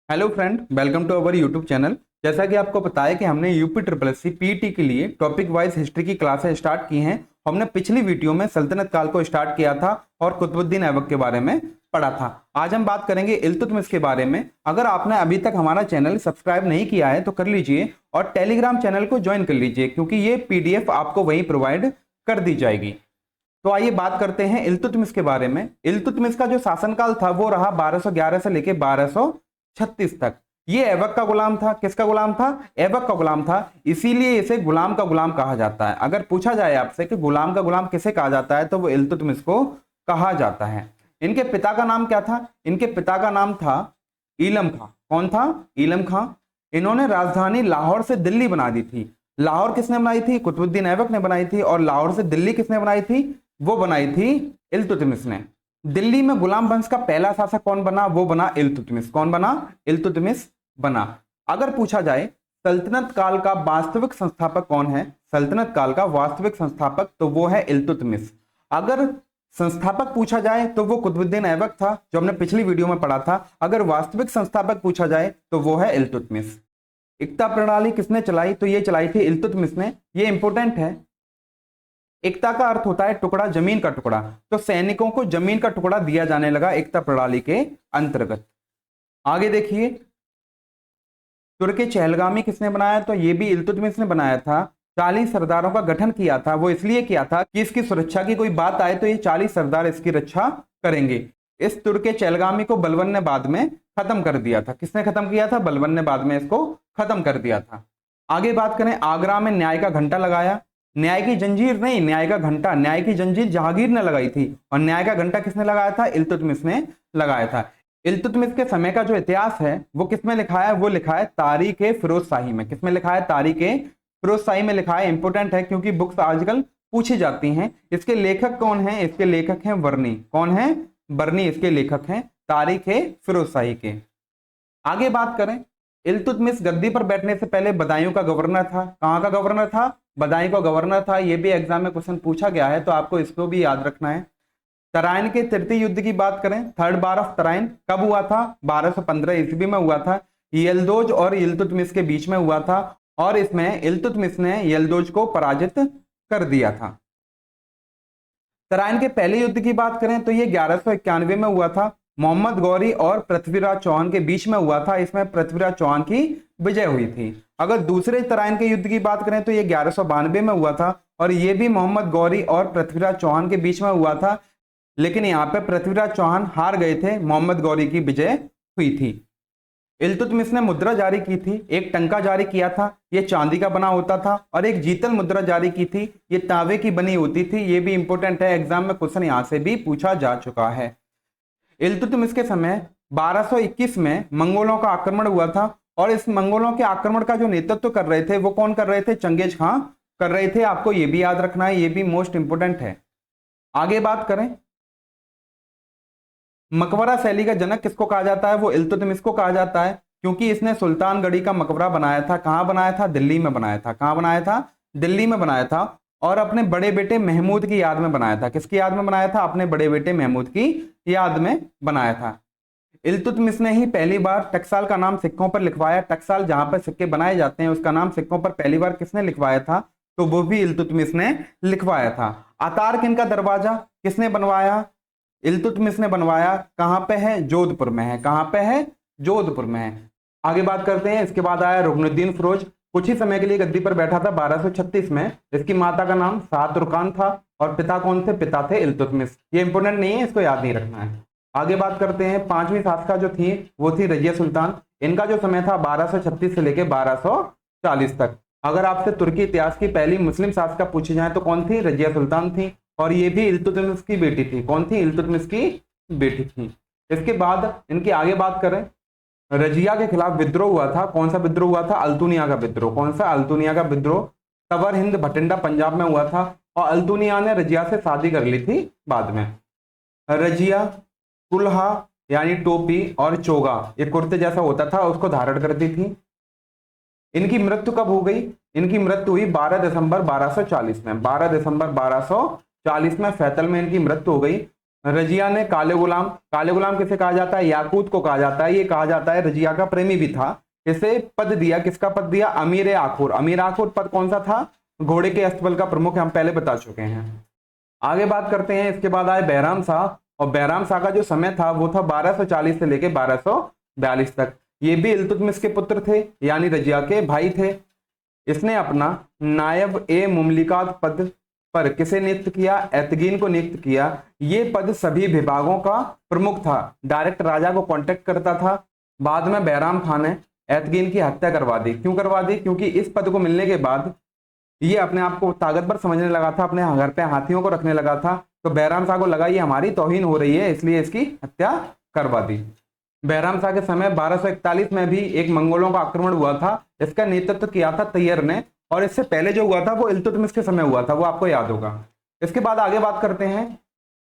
Hello friend, welcome to our YouTube channel. जैसा कि आपको पता है कि हमने UP triple S C PT के लिए टॉपिक वाइज हिस्ट्री की क्लासेस स्टार्ट की हैं। हमने पिछली वीडियो में सल्तनत काल को स्टार्ट किया था और कुतुबुद्दीन ऐबक के बारे में पढ़ा था। आज हम बात करेंगे इल्तुतमिश के बारे में। अगर आपने अभी तक हमारा चैनल सब्सक्राइब नहीं किया है तो कर लीजिए और टेलीग्राम चैनल को ज्वाइन कर लीजिए, क्योंकि ये पीडीएफ आपको वहीं प्रोवाइड कर दी जाएगी। तो आइए बात करते हैं इल्तुतमिश के बारे में। इल्तुतमिश का जो शासनकाल था वो रहा 1211 से लेकर 1236 तक। ये ऐबक का गुलाम था। किसका गुलाम था? ऐबक का गुलाम था। इसीलिए इसे गुलाम का गुलाम कहा जाता है। अगर पूछा जाए आपसे कि गुलाम का गुलाम किसे कहा जाता है तो वो इल्तुतमिश को कहा जाता है। इनके पिता का नाम क्या था? इनके पिता का नाम था ईलम खां। कौन था? ईलम खां। इन्होंने राजधानी लाहौर से दिल्ली बना दी थी। लाहौर किसने बनाई थी? कुतुबुद्दीन ऐबक ने बनाई थी। और लाहौर से दिल्ली किसने बनाई थी? वो बनाई थी इल्तुतमिश ने। दिल्ली में गुलाम वंश का पहला शासक कौन बना? वो बना इल्तुतमिश। कौन बना? इल्तुतमिश बना। अगर पूछा जाए सल्तनत काल का वास्तविक संस्थापक कौन है, सल्तनत काल का वास्तविक संस्थापक, तो वो है इल्तुतमिश। अगर संस्थापक पूछा जाए तो वो कुतुबुद्दीन ऐबक था, जो हमने पिछली वीडियो में पढ़ा था। अगर वास्तविक संस्थापक पूछा जाए तो वो है इल्तुतमिश। एकता प्रणाली किसने चलाई? तो ये चलाई थी इल्तुतमिश ने। ये इंपॉर्टेंट है। एकता का अर्थ होता है टुकड़ा, जमीन का टुकड़ा। तो सैनिकों को जमीन का टुकड़ा दिया जाने लगा एकता प्रणाली के अंतर्गत। आगे देखिए, तुर्क चहलगामी किसने बनाया? तो ये भी इल्तुतमिश ने बनाया था। 40 सरदारों का गठन किया था। वो इसलिए किया था कि इसकी सुरक्षा की कोई बात आए तो ये 40 सरदार इसकी रक्षा करेंगे। इस तुर्क चहलगामी को बलबन ने बाद में खत्म कर दिया था। किसने खत्म किया था? बलबन ने बाद में इसको खत्म कर दिया था। आगे बात करें, आगरा में न्याय का घंटा लगाया। न्याय की जंजीर नहीं, न्याय का घंटा। न्याय की जंजीर जहांगीर ने लगाई थी और न्याय का घंटा किसने लगाया था? इल्तुतमिश ने लगाया था। इल्तुतमिश के समय का जो इतिहास है वो किसमें लिखा है? वो लिखा है तारीख ए फिरोज शाही में। किसमें लिखा है? तारीख ए फिरोज शाही में लिखा है। इंपोर्टेंट है क्योंकि बुक्स आजकल पूछी जाती हैं। इसके लेखक कौन है? इसके लेखक हैं बर्नी। कौन है? बर्नी इसके लेखक हैं तारीख ए फिरोज शाही के। आगे बात करें, इल्तुतमिश गद्दी पर बैठने से पहले बदायूं का गवर्नर था। कहां का गवर्नर था? बदायूं का गवर्नर था। यह भी एग्जाम में क्वेश्चन पूछा गया है, तो आपको इसको भी याद रखना है। तराइन के तृतीय युद्ध की बात करें, थर्ड बार ऑफ तराइन कब हुआ था? 1215 ईस्वी में हुआ था। यल्दोज और इल्तुतमिश के बीच में हुआ था और इसमें इल्तुतमिश ने यल्दोज को पराजित कर दिया था। तराइन के पहले युद्ध की बात करें तो ये 1191 में हुआ था। मोहम्मद गौरी और पृथ्वीराज चौहान के बीच में हुआ था। इसमें पृथ्वीराज चौहान की विजय हुई थी। अगर दूसरे तराइन के युद्ध की बात करें तो ये 1192 में हुआ था और ये भी मोहम्मद गौरी और पृथ्वीराज चौहान के बीच में हुआ था। लेकिन यहाँ पे पृथ्वीराज चौहान हार गए थे, मोहम्मद गौरी की विजय हुई थी। इल्तुतमिश ने मुद्रा जारी की थी। एक टंका जारी किया था, ये चांदी का बना होता था। और एक जीतल मुद्रा जारी की थी, ये तांबे की बनी होती थी। ये भी इंपॉर्टेंट है, एग्जाम में क्वेश्चन यहाँ से भी पूछा जा चुका है। इल्तुतमिश के समय 1221 में मंगोलों का आक्रमण हुआ था और इस मंगोलों के आक्रमण का जो नेतृत्व कर रहे थे वो कौन कर रहे थे? चंगेज खां कर रहे थे। आपको ये भी याद रखना है, ये भी मोस्ट इंपोर्टेंट है। आगे बात करें, मकबरा शैली का जनक किसको कहा जाता है? वो इल्तुतमिश को कहा जाता है, क्योंकि इसने सुल्तानगढ़ी का मकबरा बनाया था। कहां बनाया था? दिल्ली में बनाया था। कहां बनाया था? दिल्ली में बनाया था। और अपने बड़े बेटे महमूद की याद में बनाया था। किसकी याद में बनाया था? अपने बड़े बेटे महमूद की याद में बनाया था। इल्तुतमिश ने ही पहली बार टकसाल का नाम सिक्कों पर लिखवाया। टकसाल जहां पर सिक्के बनाए जाते हैं उसका नाम सिक्कों पर पहली बार किसने लिखवाया था? तो वो भी इल्तुतमिश ने लिखवाया था। अतारकिन का दरवाजा किसने बनवाया? इल्तुतमिश ने बनवाया। कहां पे है? जोधपुर में है। कहां पे है? जोधपुर में है। आगे बात करते हैं, इसके बाद आया रुकनुद्दीन फिरोज। कुछ ही समय के लिए गद्दी पर बैठा था 1236 में। इसकी माता का नाम शाह तुर्कान था और पिता कौन थे? पिता थे इल्तुतमिश। ये इंपोर्टेंट नहीं है, इसको याद नहीं रखना है। आगे बात करते हैं, पांचवी शासिका जो थी वो थी रजिया सुल्तान। इनका जो समय था 1236 से लेकर 1240 तक। अगर आपसे तुर्की इतिहास की पहली मुस्लिम शासिका पूछी जाए तो कौन थी? रजिया सुल्तान थी। और ये भी इल्तुतमिश की बेटी थी। कौन थी? इल्तुतमिश की बेटी थी। इसके बाद इनकी आगे बात करें, रजिया के खिलाफ विद्रोह हुआ था। कौन सा विद्रोह हुआ था? अल्तुनिया का विद्रोह। कौन सा? अल्तुनिया का विद्रोह। तवर हिंद भटिंडा पंजाब में हुआ था और अल्तुनिया ने रजिया से शादी कर ली थी बाद में। रजिया कुल्हा यानी टोपी और चोगा, ये कुर्ते जैसा होता था, उसको धारण करती थी। इनकी मृत्यु कब हो गई? इनकी मृत्यु हुई 12 दिसंबर 1240 में। 12 दिसंबर 1240 में फैतल में इनकी मृत्यु हो गई। रजिया ने काले गुलाम किसे कहा जाता है? याकूत को कहा जाता है। ये कहा जाता है रजिया का प्रेमी भी था। इसे पद दिया, किसका पद दिया? अमीर आखुर। अमीर आखुर पद कौन सा था? घोड़े के अस्तबल का प्रमुख, हम पहले बता चुके हैं। आगे बात करते हैं। इसके बाद आए बैराम शाह, और बैराम शाह का जो समय था वो था 1240 से लेकर 1242 तक। ये भी इल्तुतमिश के पुत्र थे, यानी रजिया के भाई थे। इसने अपना नायब ए मुमलिकात पद पर किसे नियुक्त किया? एतगीन को नियुक्त किया। ये पद सभी विभागों का प्रमुख था, डायरेक्ट राजा को कांटेक्ट करता था। बाद में बैराम खान ने एतगीन की हत्या करवा दी। क्यों करवा दी? क्योंकि इस पद को मिलने के बाद ये अपने आप को ताकतवर समझने लगा था, अपने घर पे हाथियों को रखने लगा था। तो बैराम शाह को लगा ये हमारी तौहीन हो रही है, इसलिए इसकी हत्या करवा दी। बैराम शाह के समय 1241 में भी एक मंगोलों का आक्रमण हुआ था। इसका नेतृत्व किया था तैयर ने, और इससे पहले जो हुआ था वो इल्तुतमिश के समय हुआ था, वो आपको याद होगा। इसके बाद आगे बात करते हैं।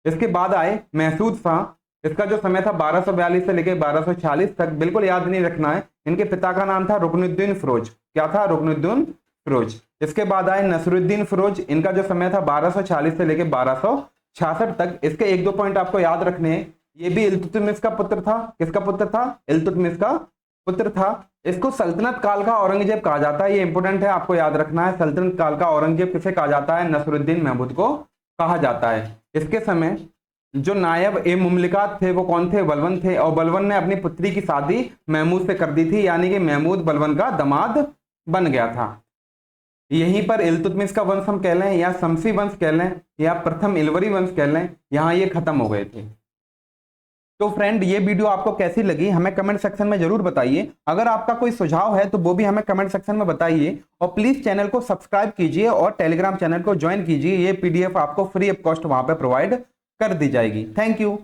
इसके बाद आए महसूद शाह। इसका जो समय था 1242 से लेकर 1246 तक, बिल्कुल याद नहीं रखना है। इनके पिता का नाम था रुकनुद्दीन फिरोज। क्या था? रुकनुद्दीन फिरोज। इसके बाद आए नसरुद्दीन फिरोज। इनका जो समय था 1240 से लेकर 1266 तक। इसके एक दो पॉइंट आपको याद रखने हैं। ये भी इल्तुतमिश का पुत्र था। किसका पुत्र था? इल्तुतमिश का पुत्र था। इसको सल्तनत काल का औरंगजेब कहा जाता है। ये इंपोर्टेंट है, आपको याद रखना है। सल्तनत काल का औरंगजेब किसे कहा जाता है? नसरुद्दीन महमूद को कहा जाता है। इसके समय जो नायब ए मुमलिकात थे वो कौन थे? बलबन थे। और बलबन ने अपनी पुत्री की शादी महमूद से कर दी थी, यानी कि महमूद बलबन का दामाद बन गया था। यहीं पर इल्तुतमिश का वंश हम कह लें, या शमसी वंश कह लें, या प्रथम इलवरी वंश कह लें, यहाँ ये खत्म हो गए थे। तो फ्रेंड, ये वीडियो आपको कैसी लगी हमें कमेंट सेक्शन में जरूर बताइए। अगर आपका कोई सुझाव है तो वो भी हमें कमेंट सेक्शन में बताइए। और प्लीज चैनल को सब्सक्राइब कीजिए और टेलीग्राम चैनल को ज्वाइन कीजिए। ये पीडीएफ आपको फ्री ऑफ कॉस्ट वहां पे प्रोवाइड कर दी जाएगी। Thank you.